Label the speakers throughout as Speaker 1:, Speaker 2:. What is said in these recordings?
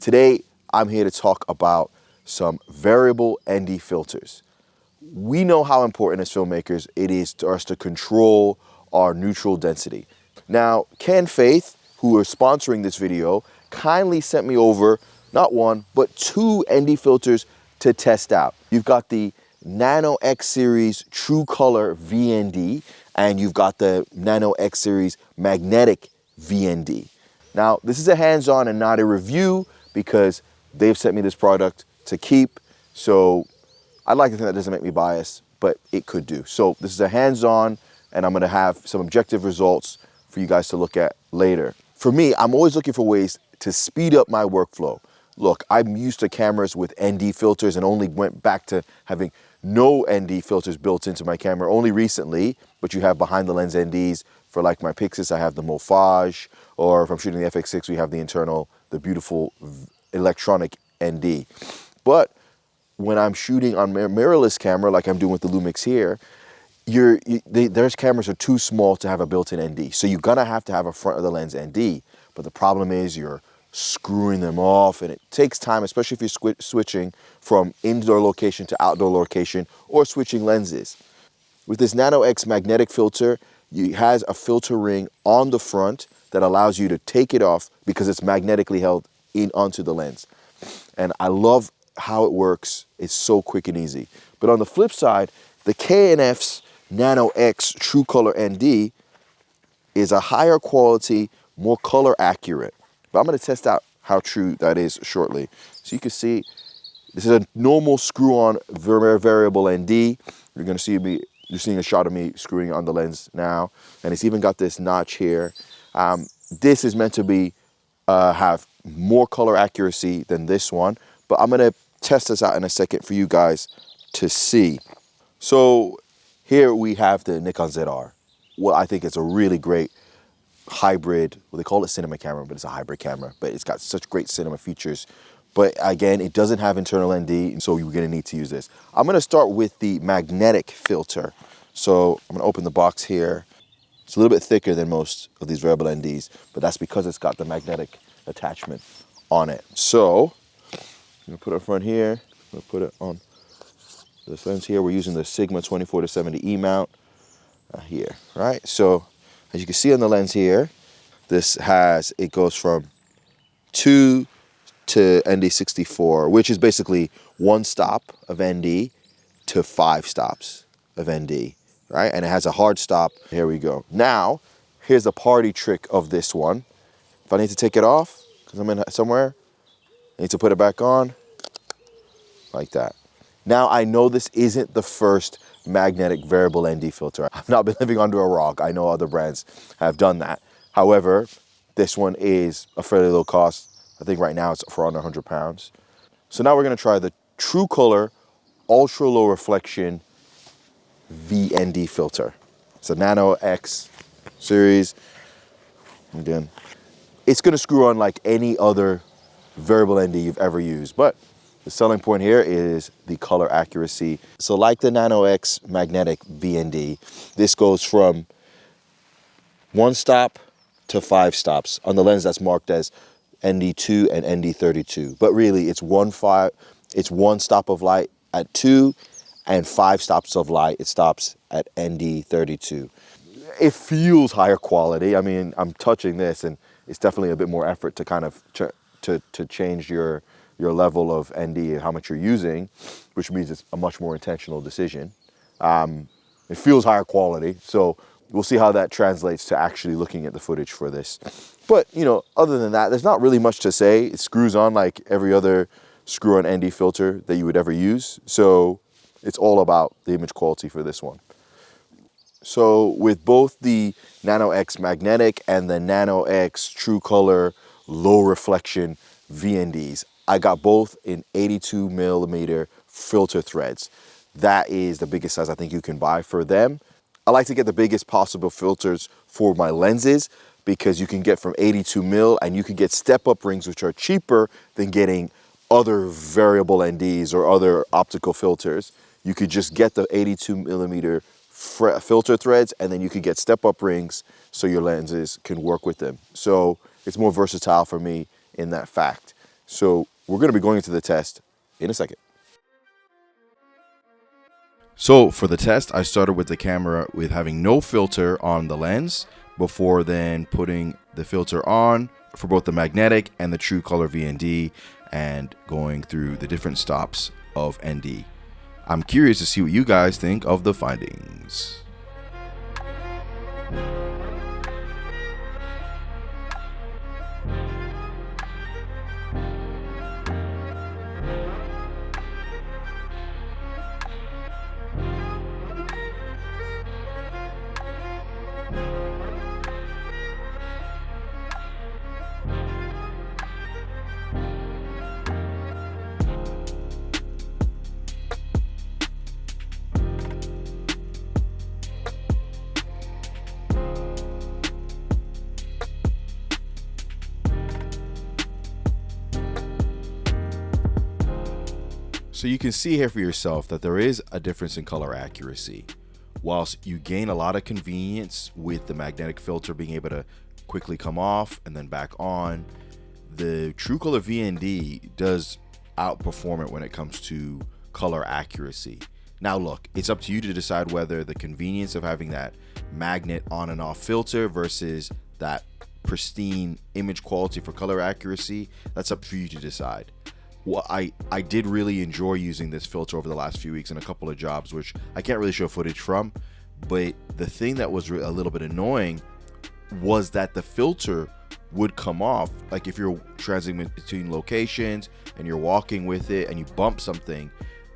Speaker 1: Today, I'm here to talk about some variable ND filters. We know how important as filmmakers it is to us to control our neutral density. Now, Kentfaith, who are sponsoring this video, kindly sent me over not one, but two ND filters to test out. You've got the Nano X Series True Color VND, and you've got the Nano X Series Magnetic VND. Now, this is a hands-on and not a review because they've sent me this product to keep. So I'd like to think that doesn't make me biased, but it could do. So this is a hands-on, and I'm gonna have some objective results for you guys to look at later. For me, I'm always looking for ways to speed up my workflow. Look, I'm used to cameras with ND filters and only went back to having no ND filters built into my camera only recently, but you have behind the lens NDs. For like my Pixis, I have the Morphage, or if I'm shooting the FX6, we have the internal, the beautiful electronic ND. But when I'm shooting on mirrorless camera, like I'm doing with the Lumix here, there's cameras are too small to have a built-in ND. So you're gonna have to have a front of the lens ND. But the problem is you're screwing them off, and it takes time, especially if you're switching from indoor location to outdoor location or switching lenses. With this Nano X magnetic filter, it has a filter ring on the front that allows you to take it off because it's magnetically held in onto the lens. And I love how it works. It's so quick and easy. But on the flip side, the K&F's Nano X True Color ND is a higher quality, more color accurate. But I'm gonna test out how true that is shortly. So you can see, this is a normal screw-on variable ND. You're seeing a shot of me screwing on the lens now, and it's even got this notch here. This is meant to be have more color accuracy than this one, but I'm gonna test this out in a second for you guys to see. So here we have the Nikon ZR. Well, I think it's a really great hybrid, well, they call it cinema camera, but it's a hybrid camera, but it's got such great cinema features. But again, it doesn't have internal ND, and so you're gonna need to use this. I'm gonna start with the magnetic filter. So I'm gonna open the box here. It's a little bit thicker than most of these variable NDs, but that's because it's got the magnetic attachment on it. So I'm gonna put it in front here. I'm gonna put it on this lens here. We're using the Sigma 24-70E mount here, right? So as you can see on the lens here, it goes from 2 to ND64, which is basically 1 stop of ND to 5 stops of ND, right? And it has a hard stop. Here we go. Now, here's a party trick of this one. If I need to take it off, because I'm in somewhere, I need to put it back on, like that. Now, I know this isn't the first magnetic variable ND filter. I've not been living under a rock. I know other brands have done that. However, this one is a fairly low cost. I think right now it's for under 100 pounds. So now we're gonna try the True Color Ultra Low Reflection VND filter. It's a Nano X series. Again, it's gonna screw on like any other variable ND you've ever used, but the selling point here is the color accuracy. So like the Nano X Magnetic VND, this goes from 1 stop to 5 stops on the lens that's marked as ND2 and ND32. But really it's one stop of light at 2 and 5 stops of light. It stops at ND32. It feels higher quality. I mean, I'm touching this and it's definitely a bit more effort to kind of to change your level of ND and how much you're using, which means it's a much more intentional decision. It feels higher quality, so we'll see how that translates to actually looking at the footage for this. But, you know, other than that, there's not really much to say. It screws on like every other screw-on ND filter that you would ever use, so it's all about the image quality for this one. So with both the Nano X Magnetic and the Nano X True Color Low Reflection VNDs, I got both in 82mm filter threads. That is the biggest size I think you can buy for them. I like to get the biggest possible filters for my lenses because you can get from 82mm and you can get step-up rings which are cheaper than getting other variable NDs or other optical filters. You could just get the 82mm filter threads and then you could get step-up rings so your lenses can work with them. So it's more versatile for me in that fact. So we're going to be going into the test in a second. So for the test, I started with the camera with having no filter on the lens before then putting the filter on for both the magnetic and the true color VND and going through the different stops of ND. I'm curious to see what you guys think of the findings. So you can see here for yourself that there is a difference in color accuracy. Whilst you gain a lot of convenience with the magnetic filter being able to quickly come off and then back on, the true color VND does outperform it when it comes to color accuracy. Now look, it's up to you to decide whether the convenience of having that magnet on and off filter versus that pristine image quality for color accuracy, that's up for you to decide. Well, I did really enjoy using this filter over the last few weeks in a couple of jobs, which I can't really show footage from. But the thing that was a little bit annoying was that the filter would come off. Like if you're transiting between locations and you're walking with it and you bump something,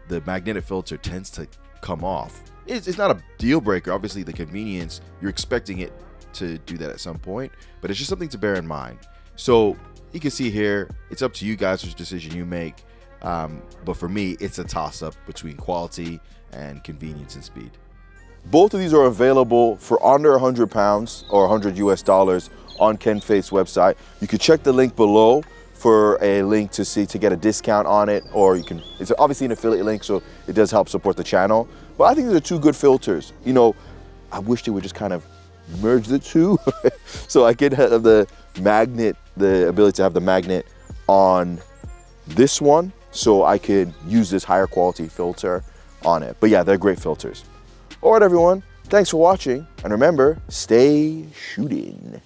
Speaker 1: the magnetic filter tends to come off. It's not a deal breaker. Obviously, the convenience, you're expecting it to do that at some point, but it's just something to bear in mind. So you can see here, it's up to you guys which decision you make. But for me, it's a toss-up between quality and convenience and speed. Both of these are available for under 100 pounds or 100 US dollars on Kentfaith's website. You can check the link below for a link to get a discount on it, or you can, it's obviously an affiliate link, so it does help support the channel. But I think these are two good filters. You know, I wish they would just kind of merge the two so I could have the magnet, the ability to have the magnet on this one, so I could use this higher quality filter on it. But yeah, they're great filters. All right, everyone, thanks for watching, and remember, stay shooting.